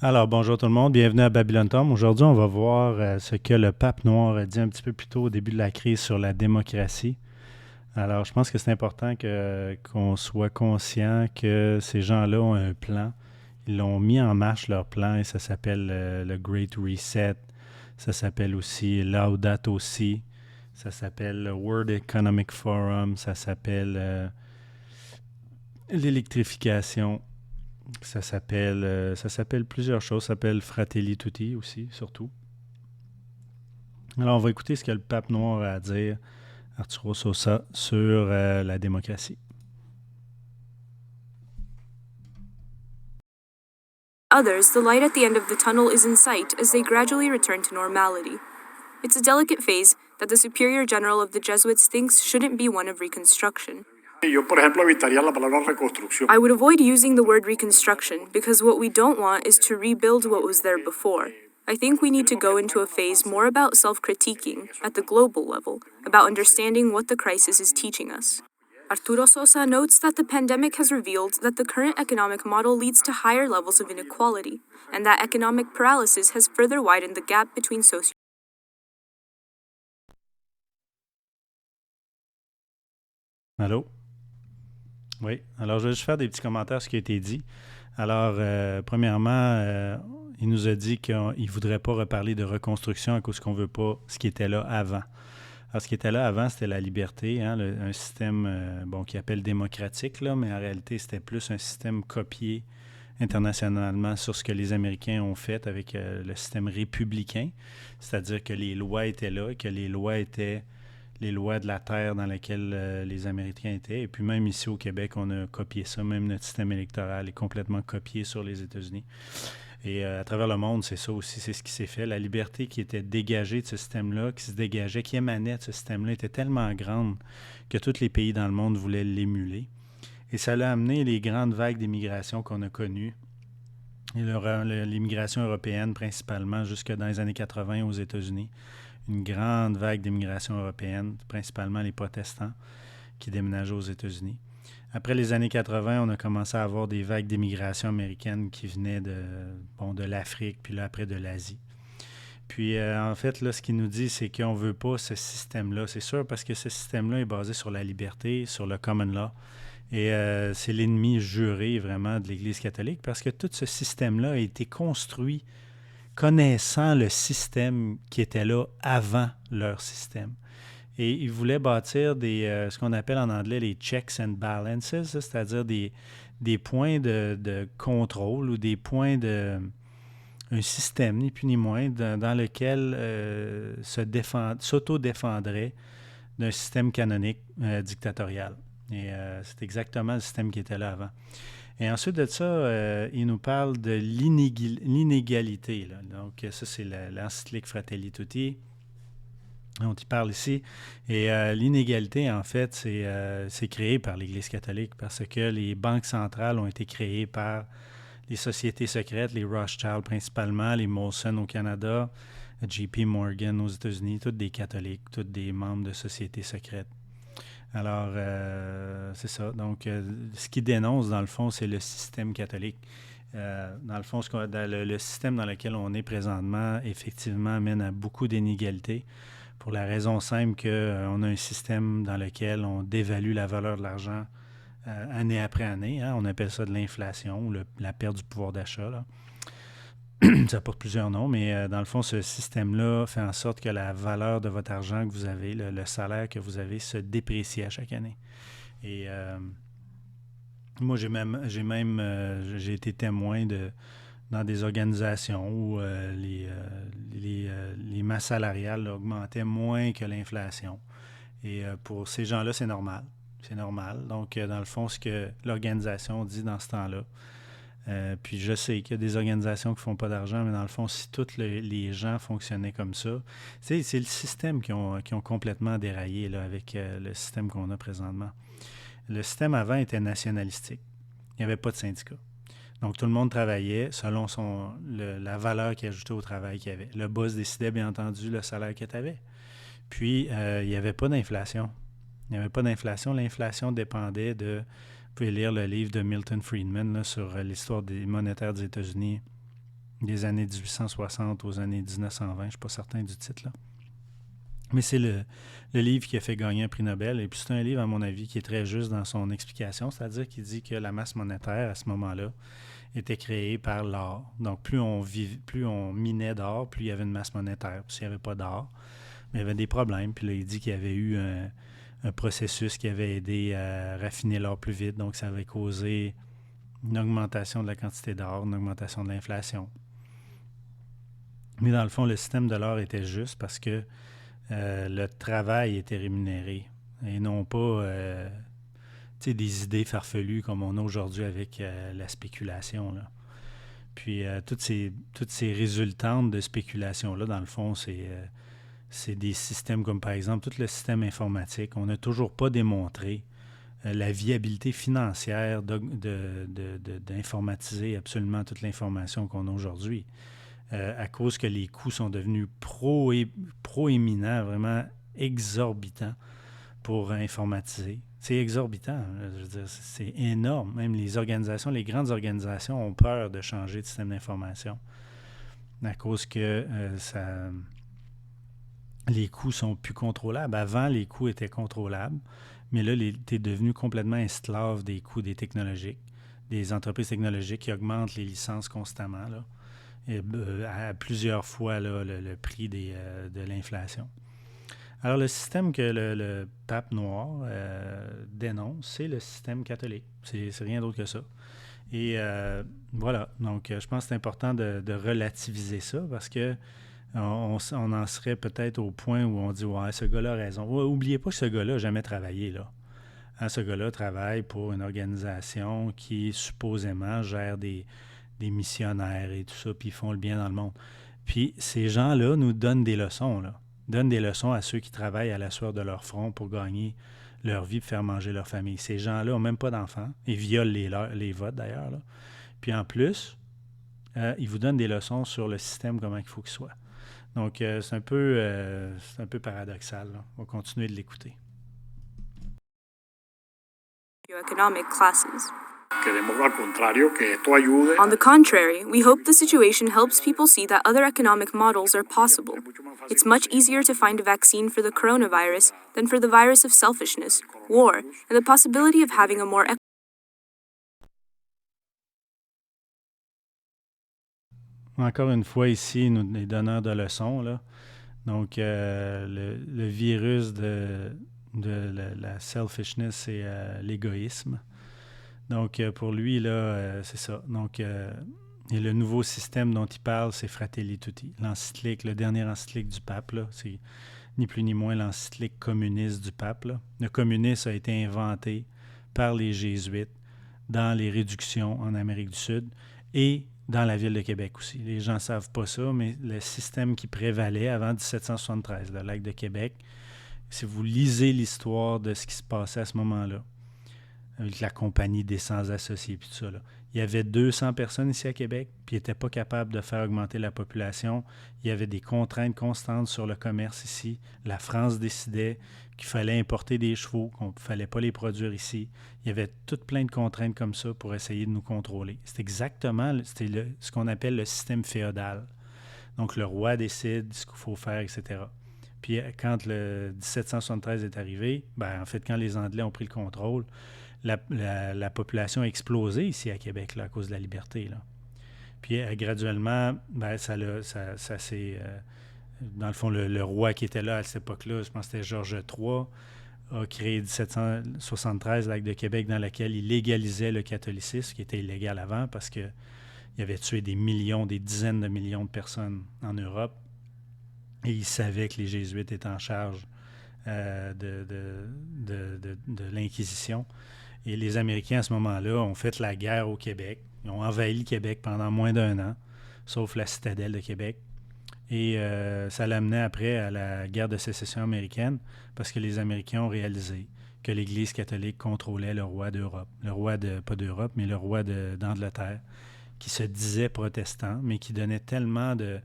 Alors, bonjour tout le monde, bienvenue à Babylon Tom. Aujourd'hui, on va voir ce que le pape noir a dit un petit peu plus tôt au début de la crise sur la démocratie. Alors, je pense que c'est important qu'on soit conscient que ces gens-là ont un plan. Ils l'ont mis en marche, leur plan, et ça s'appelle le Great Reset. Ça s'appelle aussi Laudato Si. Ça s'appelle le World Economic Forum. Ça s'appelle l'électrification. Ça s'appelle plusieurs choses. Ça s'appelle Fratelli Tutti aussi, surtout. Alors, on va écouter ce que le pape noir a à dire, Arturo Sosa, sur la démocratie. Others, the light at the end of the tunnel is in sight as they gradually return to normality. It's a delicate phase that the Superior General of the Jesuits thinks shouldn't be one of reconstruction. Yo, por ejemplo, evitaría la palabra reconstrucción. I would avoid using the word reconstruction because what we don't want is to rebuild what was there before. I think we need to go into a phase more about self-critiquing at the global level, about understanding what the crisis is teaching us. Arturo Sosa notes that the pandemic has revealed that the current economic model leads to higher levels of inequality, and that economic paralysis has further widened the gap between socio. Allô? Oui. Alors, je vais juste faire des petits commentaires sur ce qui a été dit. Alors, premièrement, il nous a dit qu'il ne voudrait pas reparler de reconstruction à cause qu'on ne veut pas ce qui était là avant. Alors, ce qui était là avant, c'était la liberté, hein, un système qu'il appelle démocratique, là, mais en réalité, c'était plus un système copié internationalement sur ce que les Américains ont fait avec le système républicain, c'est-à-dire que les lois étaient là et que les lois étaient les lois de la terre dans laquelle les Américains étaient. Et puis même ici au Québec, on a copié ça, même notre système électoral est complètement copié sur les États-Unis. Et à travers le monde, c'est ça aussi, c'est ce qui s'est fait. La liberté qui était dégagée de ce système-là, qui se dégageait, qui émanait de ce système-là, était tellement grande que tous les pays dans le monde voulaient l'émuler. Et ça a amené les grandes vagues d'immigration qu'on a connues. Et l'immigration européenne, principalement, jusque dans les années 80 aux États-Unis. Une grande vague d'immigration européenne, principalement les protestants qui déménageaient aux États-Unis. Après les années 80, on a commencé à avoir des vagues d'immigration américaine qui venaient de l'Afrique, puis là, après de l'Asie. Puis, en fait, là, ce qu'il nous dit, c'est qu'on ne veut pas ce système-là. C'est sûr, parce que ce système-là est basé sur la liberté, sur le common law. Et c'est l'ennemi juré, vraiment, de l'Église catholique, parce que tout ce système-là a été construit connaissant le système qui était là avant leur système. Et ils voulaient bâtir ce qu'on appelle en anglais les checks and balances, c'est-à-dire des points de contrôle ou des points un système, ni plus ni moins, dans lequel s'auto-défendrait d'un système canonique dictatorial. Et c'est exactement le système qui était là avant. Et ensuite de ça, il nous parle de l'inégalité. Là. Donc, ça, c'est l'encyclique Fratelli Tutti dont il parle ici. Et l'inégalité, en fait, c'est créé par l'Église catholique parce que les banques centrales ont été créées par les sociétés secrètes, les Rothschild principalement, les Molson au Canada, JP Morgan aux États-Unis, toutes des catholiques, toutes des membres de sociétés secrètes. Alors, c'est ça. Donc, ce qu'il dénonce, dans le fond, c'est le système catholique. Dans le fond, le système dans lequel on est présentement, effectivement, mène à beaucoup d'inégalités pour la raison simple qu'on a un système dans lequel on dévalue la valeur de l'argent année après année. Hein. On appelle ça de l'inflation ou la perte du pouvoir d'achat. Là. Ça porte plusieurs noms, mais dans le fond, ce système-là fait en sorte que la valeur de votre argent que vous avez, le salaire que vous avez, se déprécie à chaque année. Et moi, j'ai été témoin dans des organisations où les masses salariales là, augmentaient moins que l'inflation. Et pour ces gens-là, c'est normal. C'est normal. Donc, dans le fond, ce que l'organisation dit dans ce temps-là, puis je sais qu'il y a des organisations qui ne font pas d'argent, mais dans le fond, si tous les gens fonctionnaient comme ça, c'est le système qui ont complètement déraillé là, avec le système qu'on a présentement. Le système avant était nationalistique. Il n'y avait pas de syndicat. Donc, tout le monde travaillait selon la valeur qu'il ajoutait au travail qu'il avait. Le boss décidait, bien entendu, le salaire qu'il avait. Puis, il n'y avait pas d'inflation. Il n'y avait pas d'inflation. L'inflation dépendait de... Vous pouvez lire le livre de Milton Friedman là, sur l'histoire des monétaires des États-Unis des années 1860 aux années 1920. Je ne suis pas certain du titre, là. Mais c'est le livre qui a fait gagner un prix Nobel. Et puis c'est un livre, à mon avis, qui est très juste dans son explication. C'est-à-dire qu'il dit que la masse monétaire, à ce moment-là, était créée par l'or. Donc, plus on minait d'or, plus il y avait une masse monétaire. Puis s'il n'y avait pas d'or, mais il y avait des problèmes. Puis là, il dit qu'il y avait eu un processus qui avait aidé à raffiner l'or plus vite. Donc, ça avait causé une augmentation de la quantité d'or, une augmentation de l'inflation. Mais dans le fond, le système de l'or était juste parce que le travail était rémunéré et non pas des idées farfelues comme on a aujourd'hui avec la spéculation, là. Puis toutes ces résultantes de spéculation-là, dans le fond, c'est des systèmes comme par exemple tout le système informatique. On n'a toujours pas démontré la viabilité financière d'informatiser absolument toute l'information qu'on a aujourd'hui. À cause que les coûts sont devenus proéminents, vraiment exorbitants pour informatiser. C'est exorbitant, je veux dire, c'est énorme. Même les grandes organisations ont peur de changer de système d'information à cause que les coûts sont plus contrôlables. Avant, les coûts étaient contrôlables, mais là, tu es devenu complètement esclave des coûts des technologiques, des entreprises technologiques qui augmentent les licences constamment, là. À plusieurs fois là, le prix de l'inflation. Alors, le système que le pape noir dénonce, c'est le système catholique. C'est rien d'autre que ça. Et voilà. Donc, je pense que c'est important de relativiser ça parce que on en serait peut-être au point où on dit « Ouais, ce gars-là a raison. » Oubliez pas que ce gars-là n'a jamais travaillé, là. Hein, ce gars-là travaille pour une organisation qui, supposément, gère des missionnaires et tout ça, puis ils font le bien dans le monde. Puis ces gens-là nous donnent des leçons, là. Donnent des leçons à ceux qui travaillent à la sueur de leur front pour gagner leur vie et faire manger leur famille. Ces gens-là n'ont même pas d'enfants. Ils violent les votes, d'ailleurs, là. Puis en plus, ils vous donnent des leçons sur le système, comment il faut qu'il soit. Donc, c'est un peu paradoxal, là. On va continuer de l'écouter. Economic classes. On On the contrary, we hope the situation helps people see that other economic models are possible. It's much easier to find a vaccine for the coronavirus than for the virus of selfishness, war, and the possibility of having a more Encore une fois, ici, les donneurs de leçons, là. Donc, le virus de la selfishness, c'est l'égoïsme. Donc, pour lui, là, c'est ça. Donc, et le nouveau système dont il parle, c'est Fratelli Tutti. L'encyclique, le dernier encyclique du pape, là, c'est ni plus ni moins l'encyclique communiste du pape, là. Le communisme a été inventé par les jésuites dans les réductions en Amérique du Sud et dans la ville de Québec aussi. Les gens ne savent pas ça, mais le système qui prévalait avant 1773, le lac de Québec, si vous lisez l'histoire de ce qui se passait à ce moment-là, avec la compagnie des sans-associés, puis tout ça, là. Il y avait 200 personnes ici à Québec, puis ils n'étaient pas capables de faire augmenter la population. Il y avait des contraintes constantes sur le commerce ici. La France décidait qu'il fallait importer des chevaux, qu'on ne fallait pas les produire ici. Il y avait toutes plein de contraintes comme ça pour essayer de nous contrôler. C'est exactement ce qu'on appelle le système féodal. Donc, le roi décide ce qu'il faut faire, etc. Puis, quand le 1773 est arrivé, en fait, quand les Anglais ont pris le contrôle, la population a explosé ici à Québec là, à cause de la liberté, là. Puis graduellement, ça s'est... dans le fond, le roi qui était là à cette époque-là, je pense que c'était Georges III, a créé 1773 l'Acte de Québec dans lequel il légalisait le catholicisme, qui était illégal avant parce qu'il avait tué des dizaines de millions de personnes en Europe. Et il savait que les Jésuites étaient en charge de l'Inquisition. Et les Américains, à ce moment-là, ont fait la guerre au Québec. Ils ont envahi le Québec pendant moins d'1 an, sauf la citadelle de Québec. Et ça l'amenait après à la guerre de sécession américaine parce que les Américains ont réalisé que l'Église catholique contrôlait le roi d'Europe. Le roi pas d'Europe, mais le roi d'Angleterre, qui se disait protestant, mais qui donnait tellement de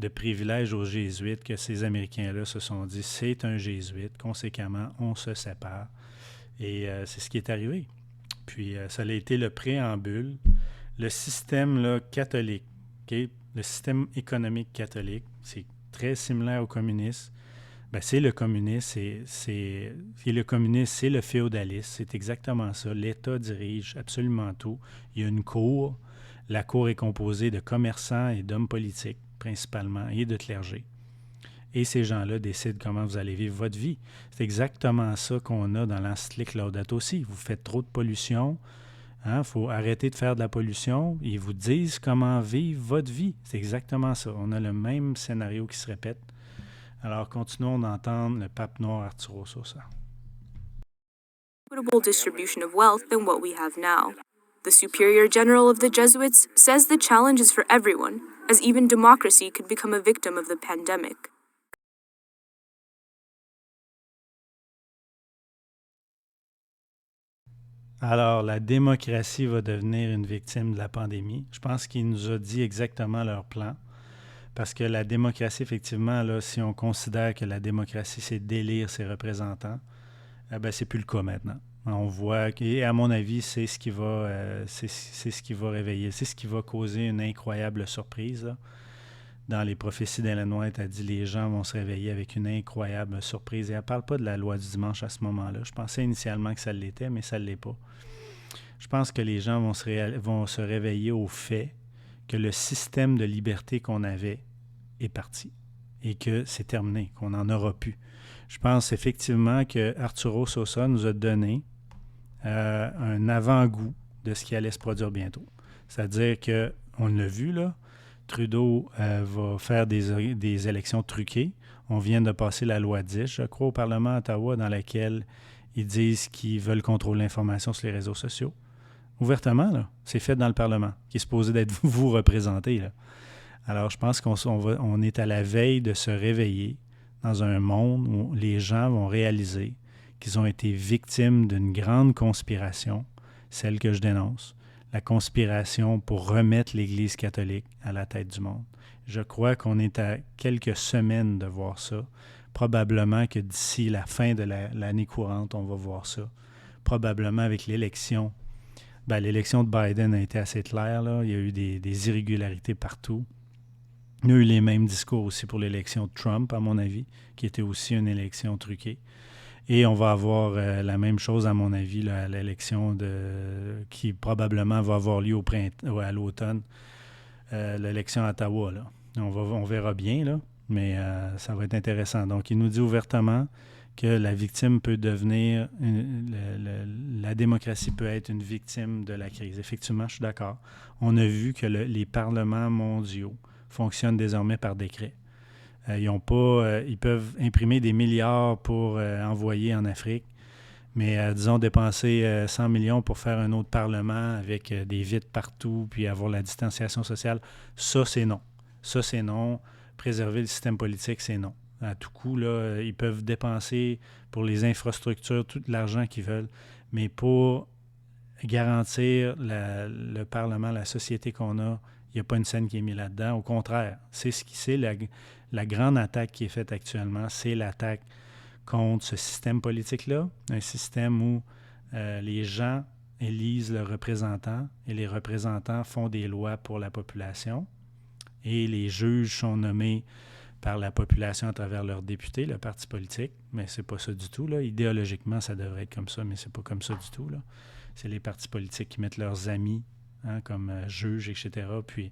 privilèges aux Jésuites que ces Américains-là se sont dit « c'est un Jésuite, conséquemment, on se sépare ». Et c'est ce qui est arrivé. Puis ça a été le préambule. Le système là, catholique OK? Le système économique catholique, c'est très similaire au communisme. Ben, c'est le communisme, c'est le communisme, c'est le féodalisme, c'est exactement ça. L'État dirige absolument tout. Il y a une cour. La cour est composée de commerçants et d'hommes politiques, principalement, et de clergés. Et ces gens-là décident comment vous allez vivre votre vie. C'est exactement ça qu'on a dans l'encyclique Laudato Si. Vous faites trop de pollution, il faut arrêter de faire de la pollution. Ils vous disent comment vivre votre vie. C'est exactement ça. On a le même scénario qui se répète. Alors, continuons d'entendre le pape noir Arturo Sosa. Equitable distribution of wealth than what we have now. The Superior General of the Jesuits says the challenge is for everyone, as even democracy could become a victim of the pandemic. Alors, la démocratie va devenir une victime de la pandémie. Je pense qu'il nous a dit exactement leur plan. Parce que la démocratie, effectivement, là, si on considère que la démocratie, c'est d'élire ses représentants, c'est plus le cas maintenant. On voit, et à mon avis, c'est ce qui va réveiller, c'est ce qui va causer une incroyable surprise. Là. Dans les prophéties d'Ellen White, elle dit les gens vont se réveiller avec une incroyable surprise. Et elle ne parle pas de la loi du dimanche à ce moment-là. Je pensais initialement que ça l'était, mais ça ne l'est pas. Je pense que les gens vont se réveiller au fait que le système de liberté qu'on avait est parti et que c'est terminé, qu'on n'en aura plus. Je pense effectivement que Arturo Sosa nous a donné un avant-goût de ce qui allait se produire bientôt. C'est-à-dire qu'on l'a vu, là, Trudeau va faire des élections truquées. On vient de passer la loi 10, je crois, au Parlement à Ottawa, dans laquelle ils disent qu'ils veulent contrôler l'information sur les réseaux sociaux. Ouvertement, là, c'est fait dans le Parlement, qui est supposé d'être vous représenté, là. Alors, je pense qu'on est à la veille de se réveiller dans un monde où les gens vont réaliser qu'ils ont été victimes d'une grande conspiration, celle que je dénonce, la conspiration pour remettre l'Église catholique à la tête du monde. Je crois qu'on est à quelques semaines de voir ça. Probablement que d'ici la fin de l'année courante, on va voir ça. Probablement avec l'élection. L'élection de Biden a été assez claire, là. Il y a eu des irrégularités partout. Il y a eu les mêmes discours aussi pour l'élection de Trump, à mon avis, qui était aussi une élection truquée. Et on va avoir la même chose, à mon avis, là, à l'élection qui probablement va avoir lieu à l'automne, l'élection à Ottawa. Là. On verra bien, là, mais ça va être intéressant. Donc, il nous dit ouvertement que la victime peut devenir, la démocratie peut être une victime de la crise. Effectivement, je suis d'accord. On a vu que les parlements mondiaux fonctionnent désormais par décret. Ils peuvent imprimer des milliards pour envoyer en Afrique, mais disons dépenser 100 millions pour faire un autre parlement avec des vitres partout, puis avoir la distanciation sociale, ça c'est non. Ça c'est non. Préserver le système politique, c'est non. À tout coup, là, ils peuvent dépenser pour les infrastructures tout l'argent qu'ils veulent, mais pour garantir le Parlement, la société qu'on a, il n'y a pas une scène qui est mise là-dedans. Au contraire, c'est la grande attaque qui est faite actuellement, c'est l'attaque contre ce système politique-là, un système où les gens élisent leurs représentants et les représentants font des lois pour la population et les juges sont nommés par la population à travers leurs députés, le parti politique, mais c'est pas ça du tout, là. Idéologiquement, ça devrait être comme ça, mais c'est pas comme ça du tout, là. C'est les partis politiques qui mettent leurs amis comme juges, etc. Puis,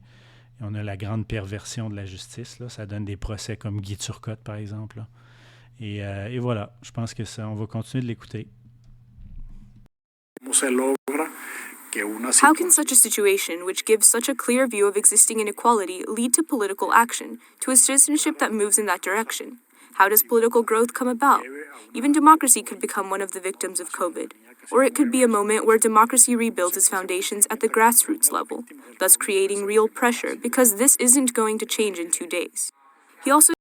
on a la grande perversion de la justice, là. Ça donne des procès comme Guy Turcotte, par exemple, là. Et voilà, je pense que ça, on va continuer de l'écouter. How can such a situation, which gives such a clear view of existing inequality, lead to political action, to a citizenship that moves in that direction? How does political growth come about? Even democracy could become one of the victims of COVID. Or it could be a moment where democracy rebuilds its foundations at the grassroots level, thus creating real pressure, because this isn't going to change in 2 days. He also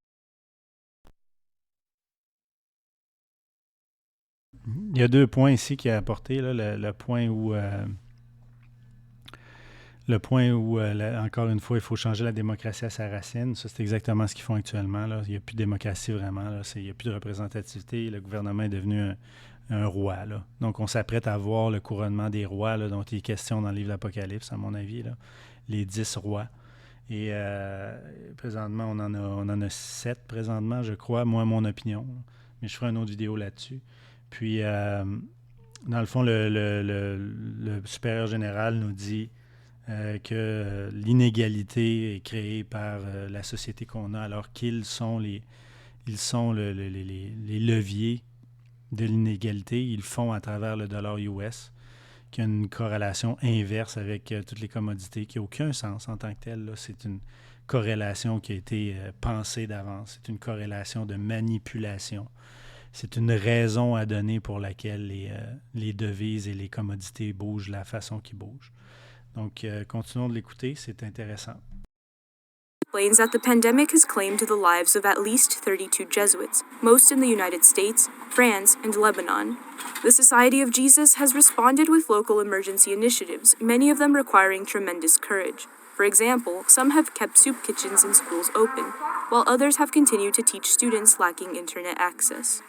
Il y a 2 points ici qu'il a apportés, là, le point où, encore une fois, il faut changer la démocratie à sa racine. Ça, c'est exactement ce qu'ils font actuellement, là. Il n'y a plus de démocratie vraiment, là. Il n'y a plus de représentativité. Le gouvernement est devenu un roi, là. Donc, on s'apprête à voir le couronnement des rois, là, dont il est question dans le livre d'Apocalypse, à mon avis, là. Les 10 rois. Et présentement, on en a 7 présentement, je crois, moi, mon opinion. Mais je ferai une autre vidéo là-dessus. Puis, dans le fond, le supérieur général nous dit que l'inégalité est créée par la société qu'on a, alors qu'ils sont ils sont les leviers de l'inégalité. Ils le font à travers le dollar US, qui a une corrélation inverse avec toutes les commodités, qui n'a aucun sens en tant que tel. Là. C'est une corrélation qui a été pensée d'avance. C'est une corrélation de manipulation. C'est une raison à donner pour laquelle les devises et les commodités bougent la façon qu'ils bougent. Donc, continuons de l'écouter, c'est intéressant. Explains that the pandemic has claimed the lives of at least 32 Jesuits, most in the United States, France, and Lebanon. The Society of Jesus has responded with local emergency initiatives, many of them requiring tremendous courage. For example, some have kept soup kitchens in schools open, while others have continued to teach students lacking internet access.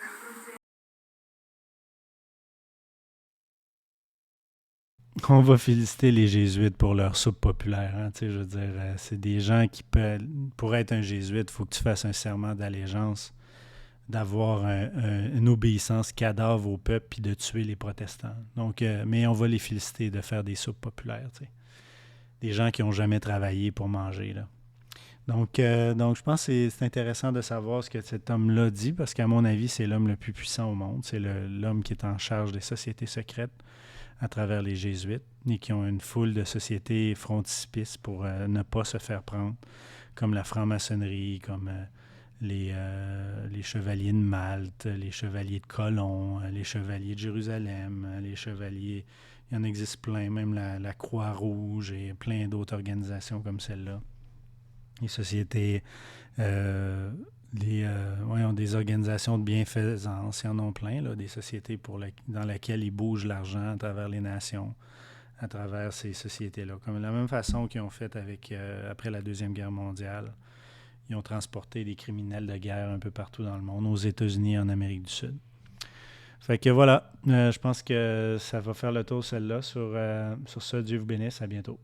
On va féliciter les jésuites pour leur soupe populaire. Hein, je veux dire, c'est des gens qui peuvent... Pour être un jésuite, il faut que tu fasses un serment d'allégeance, d'avoir une obéissance cadavre au peuple puis de tuer les protestants. Donc, mais on va les féliciter de faire des soupes populaires. Des gens qui n'ont jamais travaillé pour manger. Là. Donc, je pense que c'est intéressant de savoir ce que cet homme-là dit, parce qu'à mon avis, c'est l'homme le plus puissant au monde. C'est l'homme qui est en charge des sociétés secrètes à travers les jésuites et qui ont une foule de sociétés frontispices pour ne pas se faire prendre, comme la franc-maçonnerie, comme les chevaliers de Malte, les chevaliers de Colomb, les chevaliers de Jérusalem, les chevaliers... Il y en existe plein, même la Croix-Rouge et plein d'autres organisations comme celle-là. Les sociétés, des organisations de bienfaisance, ils en ont plein, là, des sociétés dans lesquelles ils bougent l'argent à travers les nations, à travers ces sociétés-là. Comme de la même façon qu'ils ont fait après la Deuxième Guerre mondiale. Ils ont transporté des criminels de guerre un peu partout dans le monde, aux États-Unis et en Amérique du Sud. Fait que voilà, je pense que ça va faire le tour celle-là. Sur ce, Dieu vous bénisse, à bientôt.